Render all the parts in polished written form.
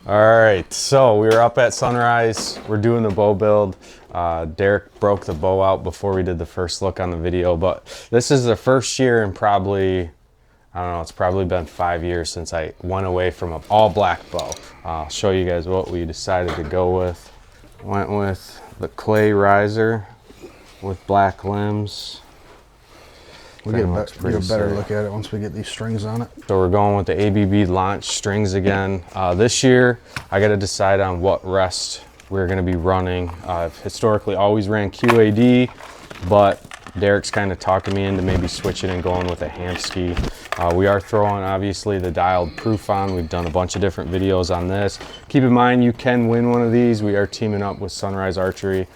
All right, so we were up at sunrise. We're doing the bow build. Derek broke the bow out before we did the first look on the video, but this is the first year in probably, I don't know, it's probably been 5 years since I went away from an all black bow. I'll show you guys what we decided to go with. Went with the clay riser with black limbs. We'll get a better look at it once we get these strings on it. So we're going with the ABB launch strings again. This year, I got to decide on what rest we're going to be running. I've historically always ran QAD, but Derek's kind of talking me into maybe switching and going with a Hamskea. We are throwing, obviously, the dialed proof on. We've done a bunch of different videos on this. Keep in mind, you can win one of these. We are teaming up with Sunrise Archery.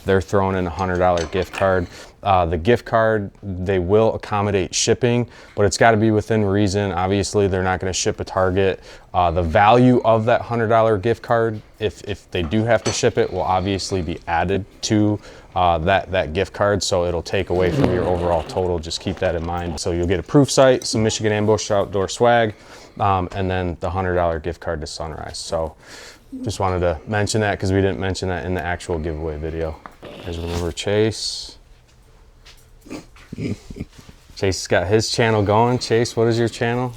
They're throwing in a $100 gift card. The gift card, they will accommodate shipping, but it's got to be within reason. Obviously, they're not going to ship a target. The value of that $100 gift card, if they do have to ship it, will obviously be added to that gift card, so it'll take away from your overall total. Just keep that in mind. So you'll get a proof sight, some Michigan Ambush outdoor swag, and then the $100 gift card to Sunrise. So just wanted to mention that because we didn't mention that in the actual giveaway video. Guys, remember Chase? Chase has got his channel going. Chase, what is your channel?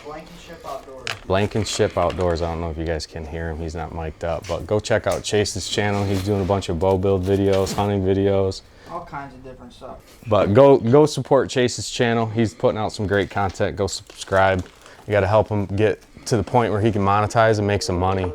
Blankenship Outdoors. Blankenship Outdoors. I don't know if you guys can hear him. He's not mic'd up, but go check out Chase's channel. He's doing a bunch of bow build videos, hunting videos. All kinds of different stuff. But go support Chase's channel. He's putting out some great content. Go subscribe. You got to help him get to the point where he can monetize and make some money.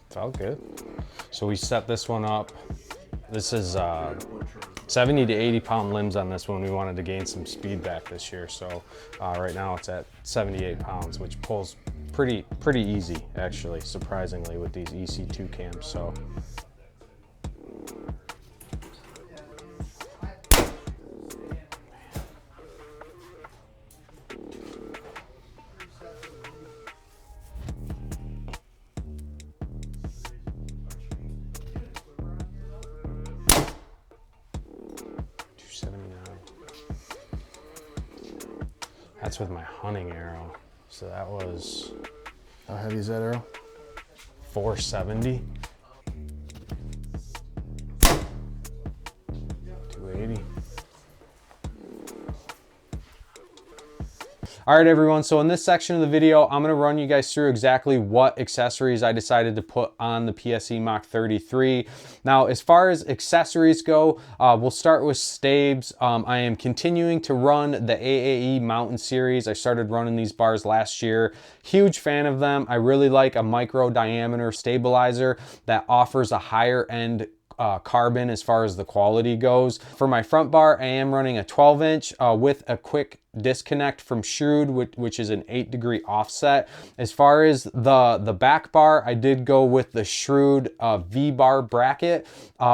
It's all good. So we set this one up. This is 70 to 80 pound limbs on this one. We wanted to gain some speed back this year. So right now it's at 78 pounds, which pulls pretty easy actually, surprisingly, with these EC2 cams. So that's with my hunting arrow. So that was, how heavy is that arrow? 470. 280. All right, everyone, so in this section of the video, I'm gonna run you guys through exactly what accessories I decided to put on the PSE Mach 33. Now, as far as accessories go, we'll start with stabes. I am continuing to run the AAE Mountain series. I started running these bars last year. Huge fan of them. I really like a micro diameter stabilizer that offers a higher end carbon as far as the quality goes. For my front bar, I am running a 12-inch with a quick disconnect from Shrewd, which is an 8-degree offset. As far as the back bar, I did go with the Shrewd V-bar bracket,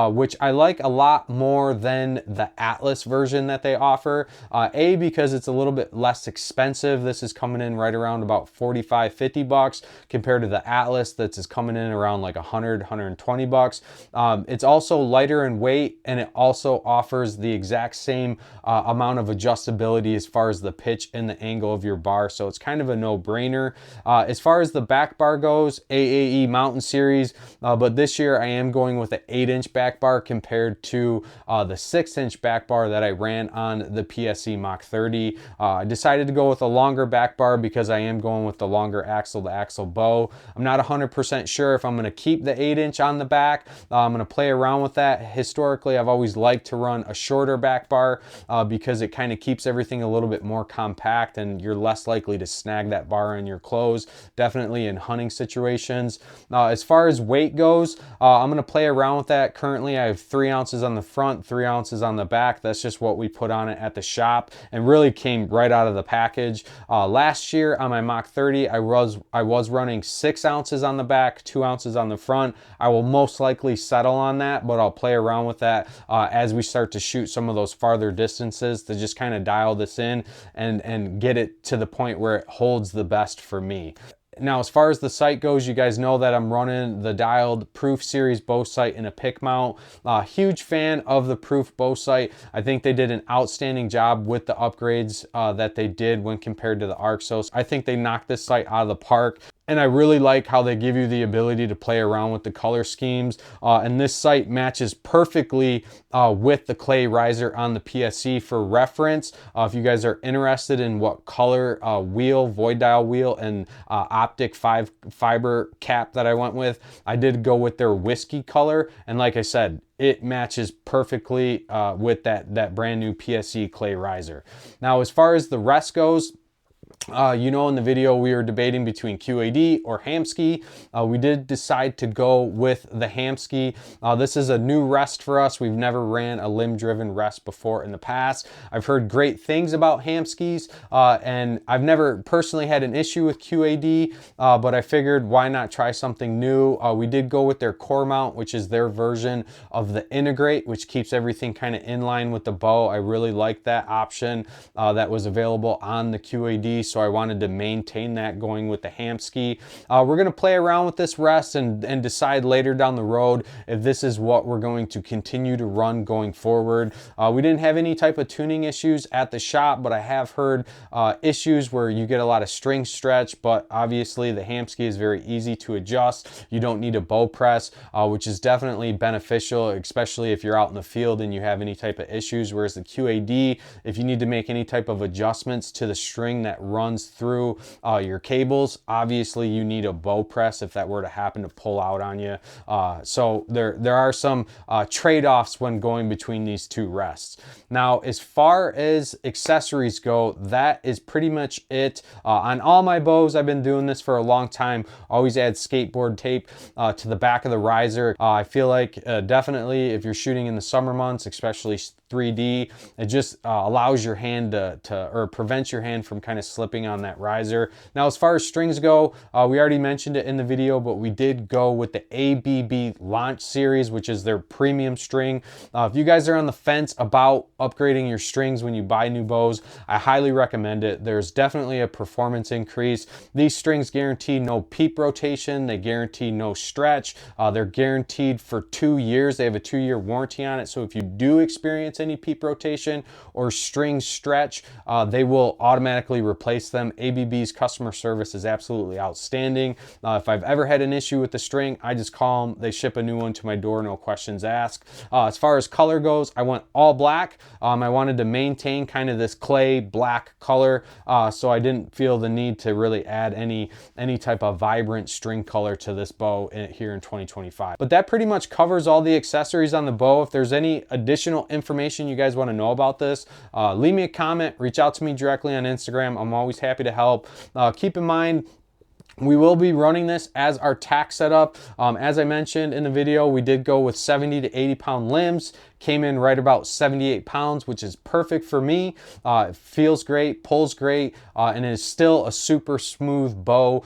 which I like a lot more than the Atlas version that they offer. A, because it's a little bit less expensive. This is coming in right around about 45, 50 bucks compared to the Atlas that's coming in around like 100, 120 bucks. It's also lighter in weight, and it also offers the exact same amount of adjustability as far far as the pitch and the angle of your bar. So it's kind of a no-brainer. As far as the back bar goes, AAE Mountain Series, but this year I am going with an 8-inch back bar compared to the 6-inch back bar that I ran on the PSE Mach 30. I decided to go with a longer back bar because I am going with the longer axle to axle bow. I'm not 100% sure if I'm going to keep the 8-inch on the back. I'm going to play around with that. Historically, I've always liked to run a shorter back bar because it kind of keeps everything a little bit more compact and you're less likely to snag that bar in your clothes, definitely in hunting situations. As far as weight goes, I'm going to play around with that. Currently, I have 3 ounces on the front, 3 ounces on the back. That's just what we put on it at the shop and really came right out of the package. Last year on my Mach 30, I was running 6 ounces on the back, 2 ounces on the front. I will most likely settle on that, but I'll play around with that as we start to shoot some of those farther distances to just kind of dial this in and get it to the point where it holds the best for me. Now, as far as the sight goes, you guys know that I'm running the dialed Proof Series bow sight in a pick mount. Huge fan of the Proof bow sight. I think they did an outstanding job with the upgrades that they did when compared to the Arxos. I think they knocked this sight out of the park. And I really like how they give you the ability to play around with the color schemes. And this sight matches perfectly with the clay riser on the PSE. For reference, if you guys are interested in what color wheel, void dial wheel, and optic fiber cap that I went with, I did go with their whiskey color. And like I said, it matches perfectly with that brand new PSE clay riser. Now, as far as the rest goes, you know, in the video we were debating between QAD or Hamskea. We did decide to go with the Hamskea. This is a new rest for us. We've never ran a limb-driven rest before in the past. I've heard great things about Hamskeas, and I've never personally had an issue with QAD, but I figured why not try something new. We did go with their core mount, which is their version of the Integrate, which keeps everything kind of in line with the bow. I really like that option that was available on the QAD, so I wanted to maintain that going with the Hamskea. We're going to play around with this rest and decide later down the road if this is what we're going to continue to run going forward. We didn't have any type of tuning issues at the shop, but I have heard issues where you get a lot of string stretch, but obviously the Hamskea is very easy to adjust. You don't need a bow press, which is definitely beneficial, especially if you're out in the field and you have any type of issues, whereas the QAD, if you need to make any type of adjustments to the string that runs through your cables, obviously you need a bow press if that were to happen to pull out on you. So there are some trade-offs when going between these two rests. Now, as far as accessories go, that is pretty much it. On all my bows, I've been doing this for a long time. Always add skateboard tape to the back of the riser. I feel like definitely if you're shooting in the summer months, especially 3D, it just allows your hand or prevents your hand from kind of slipping on that riser. Now, as far as strings go, we already mentioned it in the video, but we did go with the ABB Launch Series, which is their premium string. If you guys are on the fence about upgrading your strings when you buy new bows, I highly recommend it. There's definitely a performance increase. These strings guarantee no peep rotation. They guarantee no stretch. They're guaranteed for 2 years. They have a 2-year warranty on it. So if you do experience any peep rotation or string stretch, they will automatically replace them. ABB's customer service is absolutely outstanding. If I've ever had an issue with the string, I just call them. They ship a new one to my door, no questions asked. As far as color goes, I went all black. I wanted to maintain kind of this clay black color, so I didn't feel the need to really add any type of vibrant string color to this bow here in 2025. But that pretty much covers all the accessories on the bow. If there's any additional information you guys want to know about this, leave me a comment, reach out to me directly on Instagram. I'm always happy to help. Keep in mind, we will be running this as our tack setup. As I mentioned in the video, we did go with 70 to 80 pound limbs. Came in right about 78 pounds, which is perfect for me. It feels great, pulls great, and it is still a super smooth bow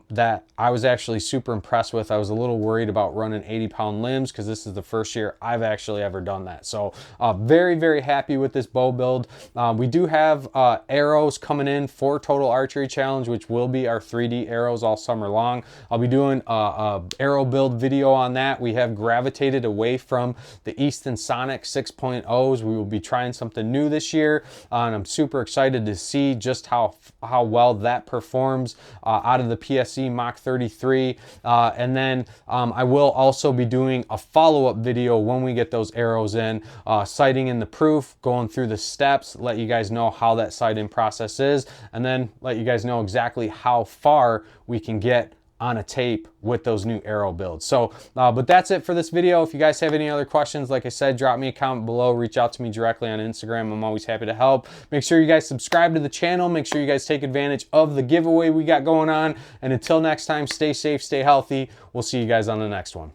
that I was actually super impressed with. I was a little worried about running 80 pound limbs because this is the first year I've actually ever done that. So very, very happy with this bow build. We do have arrows coming in for Total Archery Challenge, which will be our 3D arrow arrows all summer long. I'll be doing a arrow build video on that. We have gravitated away from the Easton Sonic 6.0s. We will be trying something new this year, and I'm super excited to see just how well that performs out of the PSE Mach 33. And then I will also be doing a follow-up video when we get those arrows in, sighting in the proof, going through the steps, let you guys know how that sighting process is, and then let you guys know exactly how far we can get on a tape with those new arrow builds. So, but that's it for this video. If you guys have any other questions, like I said, drop me a comment below, reach out to me directly on Instagram. I'm always happy to help. Make sure you guys subscribe to the channel. Make sure you guys take advantage of the giveaway we got going on. And until next time, stay safe, stay healthy. We'll see you guys on the next one.